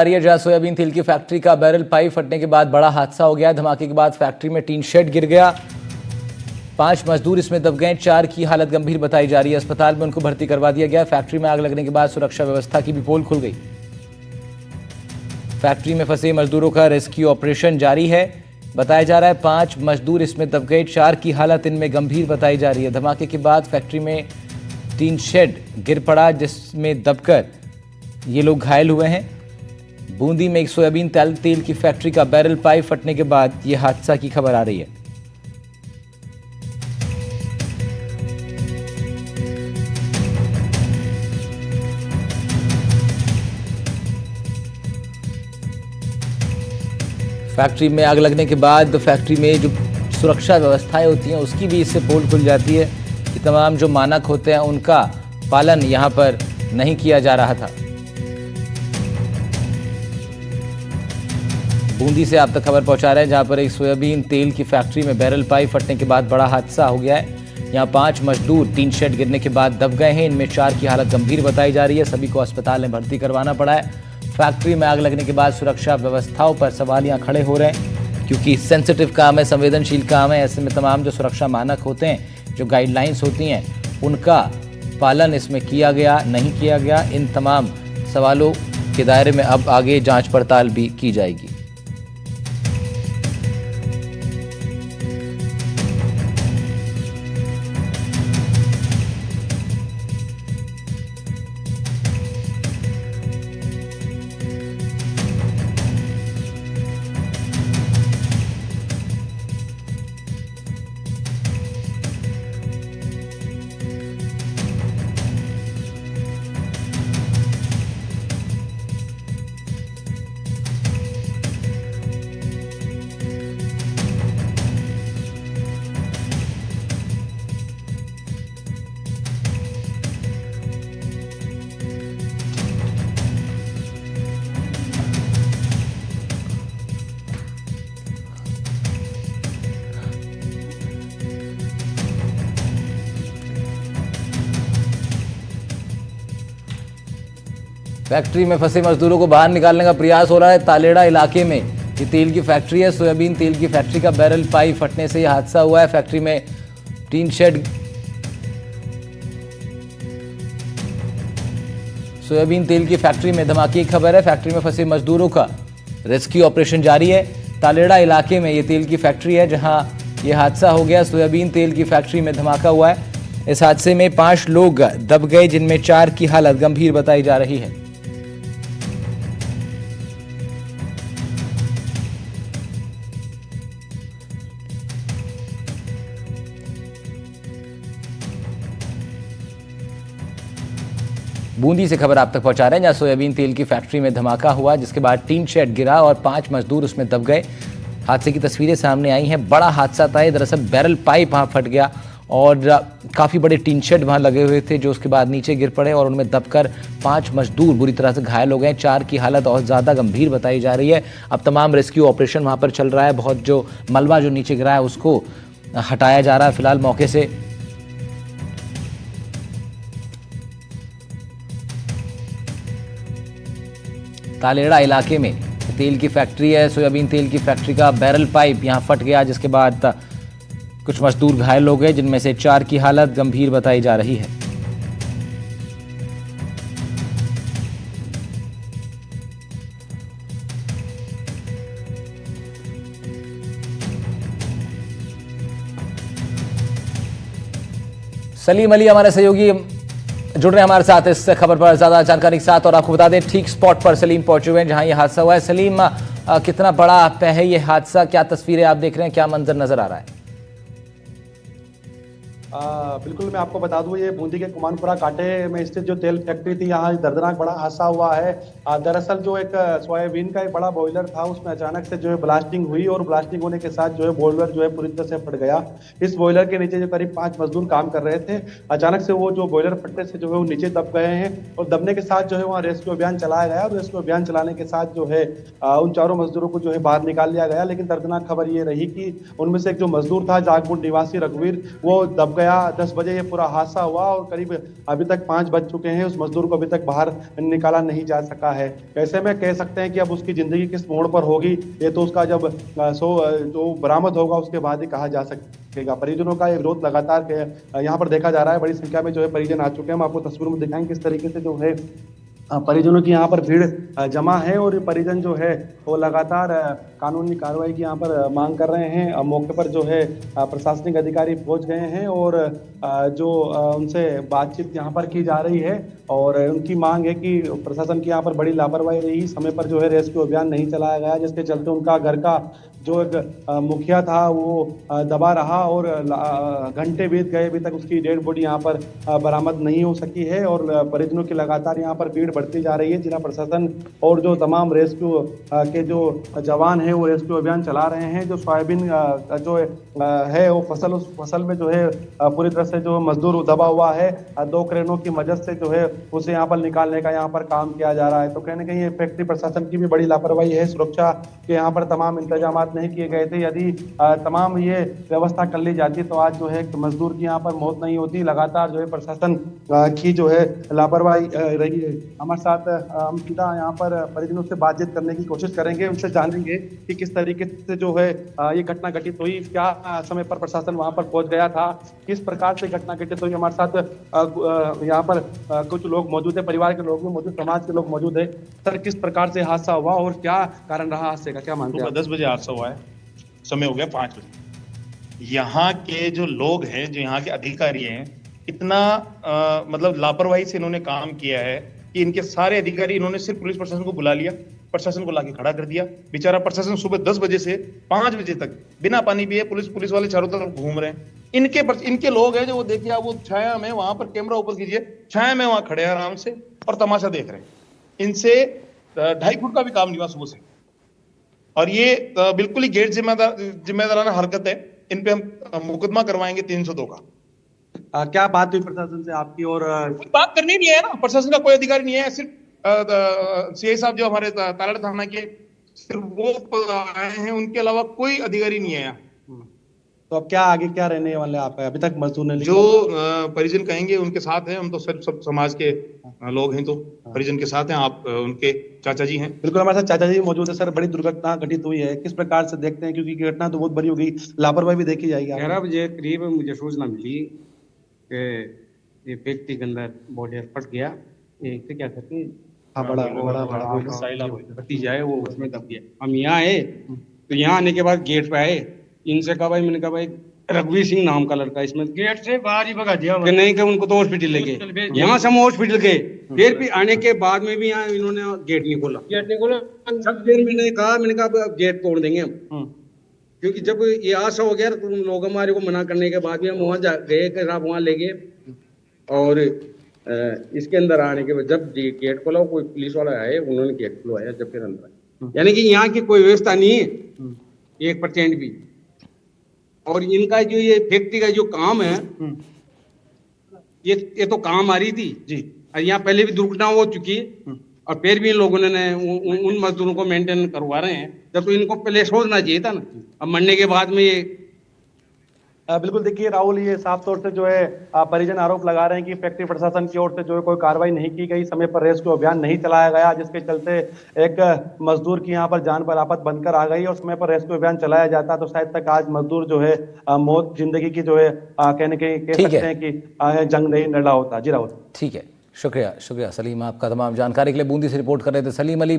जहां सोयाबीन तेल की फैक्ट्री का बैरल पाइप फटने के बाद बड़ा हादसा हो गया। धमाके के बाद फैक्ट्री में टीन शेड गिर गया। 5 मजदूर इसमें दब गए। 4 की हालत गंभीर बताई जा रही है। अस्पताल में उनको भर्ती करवा दिया गया। फैक्ट्री में आग लगने के बाद सुरक्षा व्यवस्था की भी पोल खुल गई। फैक्ट्री में फंसे मजदूरों का रेस्क्यू ऑपरेशन जारी है। बताया जा रहा है 5 मजदूर इसमें दब गए। 4 की हालत इनमें गंभीर बताई जा रही है। धमाके के बाद फैक्ट्री में टीन शेड गिर पड़ा, जिसमें दबकर ये लोग घायल हुए हैं। बूंदी में एक सोयाबीन तेल की फैक्ट्री का बैरल पाइप फटने के बाद यह हादसा की खबर आ रही है। फैक्ट्री में आग लगने के बाद फैक्ट्री में जो सुरक्षा व्यवस्थाएं होती हैं उसकी भी इससे पोल खुल जाती है कि तमाम जो मानक होते हैं उनका पालन यहां पर नहीं किया जा रहा था। बूंदी से आप तक खबर पहुंचा रहे हैं, जहां पर एक सोयाबीन तेल की फैक्ट्री में बैरल पाइप फटने के बाद बड़ा हादसा हो गया है। यहां 5 मजदूर टीन शेड गिरने के बाद दब गए हैं। इनमें 4 की हालत गंभीर बताई जा रही है। सभी को अस्पताल में भर्ती करवाना पड़ा है। फैक्ट्री में आग लगने के बाद सुरक्षा व्यवस्थाओं पर सवाल यहाँ खड़े हो रहे हैं, क्योंकि सेंसिटिव काम है, संवेदनशील काम है। ऐसे में तमाम जो सुरक्षा मानक होते हैं, जो गाइडलाइंस होती हैं, उनका पालन इसमें किया गया नहीं किया गया। इन तमाम सवालों के दायरे में अब आगे जांच पड़ताल भी की जाएगी। फैक्ट्री में फंसे मजदूरों को बाहर निकालने का प्रयास हो रहा है। तालेड़ा इलाके में ये तेल की फैक्ट्री है। सोयाबीन तेल की फैक्ट्री का बैरल पाइप फटने से यह हादसा हुआ है। फैक्ट्री में टीन शेड सोयाबीन तेल की फैक्ट्री में धमाके की खबर है। फैक्ट्री में फंसे मजदूरों का रेस्क्यू ऑपरेशन जारी है। तालेड़ा इलाके में ये तेल की फैक्ट्री है, जहां यह हादसा हो गया। सोयाबीन तेल की फैक्ट्री में धमाका हुआ है। इस हादसे में 5 लोग दब गए, जिनमें 4 की हालत गंभीर बताई जा रही है। बूंदी से खबर आप तक पहुंचा रहे हैं, जहां सोयाबीन तेल की फैक्ट्री में धमाका हुआ, जिसके बाद टीन शेड गिरा और 5 मजदूर उसमें दब गए। हादसे की तस्वीरें सामने आई हैं। बड़ा हादसा था ये। दरअसल बैरल पाइप वहां फट गया और काफ़ी बड़े टीन शेड वहां लगे हुए थे, जो उसके बाद नीचे गिर पड़े और उनमें दबकर 5 मजदूर बुरी तरह से घायल हो गए। 4 की हालत और ज़्यादा गंभीर बताई जा रही है। अब तमाम रेस्क्यू ऑपरेशन वहाँ पर चल रहा है। बहुत जो मलबा जो नीचे गिरा है उसको हटाया जा रहा है फिलहाल मौके से। तालेड़ा इलाके में तेल की फैक्ट्री है। सोयाबीन तेल की फैक्ट्री का बैरल पाइप यहां फट गया, जिसके बाद कुछ मजदूर घायल हो गए, जिनमें से 4 की हालत गंभीर बताई जा रही है। सलीम अली हमारे सहयोगी जुड़ रहे हैं हमारे साथ इस खबर पर ज्यादा जानकारी के साथ, और आपको बता दें ठीक स्पॉट पर सलीम पहुंचे हुए हैं जहां यह हादसा हुआ है। सलीम, कितना बड़ा है ये हादसा? क्या तस्वीरें आप देख रहे हैं, क्या मंजर नजर आ रहा है? बिल्कुल, मैं आपको बता दूं, ये बूंदी के कुमानपुरा कांटे में स्थित जो तेल फैक्ट्री थी, यहाँ दर्दनाक बड़ा हादसा हुआ है। दरअसल जो एक सोयाबीन का एक बड़ा बॉयलर था, उसमें अचानक से जो है ब्लास्टिंग हुई और ब्लास्टिंग होने के साथ जो है बॉयलर जो है पूरी तरह से फट गया। इस बॉयलर के नीचे जो करीब 5 मजदूर काम कर रहे थे। अचानक से वो जो बॉयलर फटने से जो है वो नीचे दब गए हैं और दबने के साथ जो है वहाँ रेस्क्यू अभियान चलाया गया और रेस्क्यू अभियान चलाने के साथ जो है उन चारों मजदूरों को जो है बाहर निकाल लिया गया। लेकिन दर्दनाक खबर ये रही कि उनमें से एक जो मजदूर था जागपुर निवासी रघुवीर, वो दब गया। 10 बजे ये पूरा हादसा हुआ और करीब अभी तक 5 बज चुके हैं, उस मजदूर को अभी तक बाहर निकाला नहीं जा सका है। ऐसे में कह सकते हैं कि अब उसकी जिंदगी किस मोड़ पर होगी, ये तो उसका जब जो बरामद होगा उसके बाद ही कहा जा सकेगा। परिजनों का ये विरोध लगातार यहाँ पर देखा जा रहा है। बड़ी संख्या में जो है परिजन आ चुके हैं। हम आपको तस्वीरों में दिखाएंगे किस तरीके से जो है परिजनों की यहाँ पर भीड़ जमा है और परिजन जो है वो लगातार कानूनी कार्रवाई की यहाँ पर मांग कर रहे हैं। मौके पर जो है प्रशासनिक अधिकारी पहुंच गए हैं और जो उनसे बातचीत यहाँ पर की जा रही है और उनकी मांग है कि प्रशासन की यहाँ पर बड़ी लापरवाही रही, समय पर जो है रेस्क्यू अभियान नहीं चलाया गया, जिसके चलते उनका घर का जो एक मुखिया था वो दबा रहा और घंटे बीत गए, अभी तक उसकी डेड बॉडी यहाँ पर बरामद नहीं हो सकी है और परिजनों की लगातार यहाँ पर भीड़ बढ़ती जा रही है। जिला प्रशासन और जो तमाम रेस्क्यू के जो जवान हैं वो रेस्क्यू अभियान चला रहे हैं। जो सोयाबीन जो है वो फसल, उस फसल में जो है पूरी तरह से जो मजदूर दबा हुआ है, 2 क्रेनों की मदद से जो है उसे यहाँ पर निकालने का यहाँ पर काम किया जा रहा है। तो कहीं ना कहीं ये फैक्ट्री प्रशासन की भी बड़ी लापरवाही है। सुरक्षा के यहाँ पर तमाम इंतजाम नहीं किए गए थे। यदि तमाम ये व्यवस्था कर ली जाती तो आज जो है मजदूर की यहाँ पर मौत नहीं होती। लगातार जो है प्रशासन की जो है लापरवाही रही है। हमारे साथ हम सीधा यहाँ पर परिजनों से बातचीत करने की कोशिश करेंगे, उनसे जानेंगे कि किस तरीके से जो है ये घटना घटित हुई, क्या समय पर प्रशासन वहां पर पहुंच गया था, किस प्रकार से घटना घटित हुई। हमारे साथ यहाँ पर कुछ लोग मौजूद है, परिवार के लोग भी मौजूद, समाज के लोग मौजूद है। सर, किस प्रकार से हादसा हुआ और क्या कारण रहा हादसे का, क्या मानते हैं? 10 बजे हादसा हुआ है, समय हो गया 5 बजे। यहाँ के जो लोग हैं, जो यहाँ के अधिकारी हैं, इतना मतलब लापरवाही से इन्होंने काम किया है कि इनके सारे अधिकारी, इन्होंने सिर्फ पुलिस प्रशासन को बुला लिया, प्रशासन को लाके खड़ा कर दिया। बेचारा प्रशासन सुबह 10 बजे से 5 बजे तक बिना पानी पिए पुलिस वाले चारों तरफ घूम रहे हैं। इनके लोग हैं जो वो देखिए, आप वो छाया में वहां पर कैमरा ऊपर कीजिए, छाया में वहां खड़े हैं आराम से और तमाशा देख रहे हैं। इनसे 2.5 फुट का भी काम नहीं हुआ सुबह से और ये बिल्कुल ही गैर जिम्मेदाराना हरकत है। इन पे हम मुकदमा करवाएंगे 302 का। क्या बात हुई प्रशासन से आपकी? और कोई बात करनी नहीं है ना, प्रशासन का कोई अधिकारी नहीं है, सिर्फ सीआई साहब जो हमारे तालाड़ थाना के, सिर्फ वो आए हैं, उनके अलावा कोई अधिकारी नहीं है। तो अब क्या आगे क्या रहने वाले आप? अभी तक मजदूर ने जो परिजन कहेंगे उनके साथ हैं हम, तो सब समाज के लोग हैं, तो परिजन के साथ हैं। आप उनके चाचा जी हैं। बिल्कुल, हमारे साथ चाचा जी मौजूद है। सर, बड़ी दुर्घटना घटित हुई है, किस प्रकार से देखते हैं? क्योंकि घटना तो बहुत बड़ी हो गई, लापरवाही भी देखी जाएगी। 11 बजे करीब मुझे सूचना मिली कि ये फैक्ट्री के अंदर बॉयलर फट गया, एक से क्या करते बड़ा भतीजा है वो उसमें दब गया। हम यहाँ आए तो यहाँ आने के बाद गेट पे आए, इनसे कहा भाई, मैंने कहा भाई रघुवीर सिंह नाम का लड़का, इसमें गेट से बाहर ही भगा दिया। कि नहीं कि उनको तो हॉस्पिटल ले गए। यहाँ से हम हॉस्पिटल गए, फिर भी आने के बाद में भी यहाँ इन्होंने गेट नहीं खोला। सब देर मैंने कहा अब गेट तोड़ देंगे हम, क्योंकि जब ये आशा हो गया तो लोग हमारे को मना करने के बाद भी हम वहाँ गए, वहाँ ले गए और इसके अंदर आने के बाद जब गेट खोला, कोई पुलिस वाला आए, उन्होंने गेट खुलवाया, जब फिर अंदर आए। यानी कि यहाँ की कोई व्यवस्था नहीं है 1% भी। और इनका जो ये फैक्ट्री का जो काम है, ये तो काम आ रही थी जी। और यहाँ पहले भी दुर्घटना हो चुकी है और फिर भी इन लोगों ने उन मजदूरों को मेंटेन करवा रहे हैं, जब तो इनको पहले सोचना चाहिए था ना। अब मरने के बाद में ये बिल्कुल, देखिए राहुल, ये साफ तौर से जो है परिजन आरोप लगा रहे हैं कि फैक्ट्री प्रशासन की ओर से जो है कोई कार्रवाई नहीं की गई, समय पर रेस्क्यू अभियान नहीं चलाया गया, जिसके चलते एक मजदूर की यहाँ पर जान पर आफत बनकर आ गई। और समय पर रेस्क्यू अभियान चलाया जाता तो शायद तक आज मजदूर जो है मौत जिंदगी की जो है कहने के कह सकते हैं कि जंग नहीं लड़ा होता। जी राहुल, ठीक है, शुक्रिया सलीम, आपका तमाम जानकारी के लिए। बूंदी से रिपोर्ट कर रहे थे सलीम अली।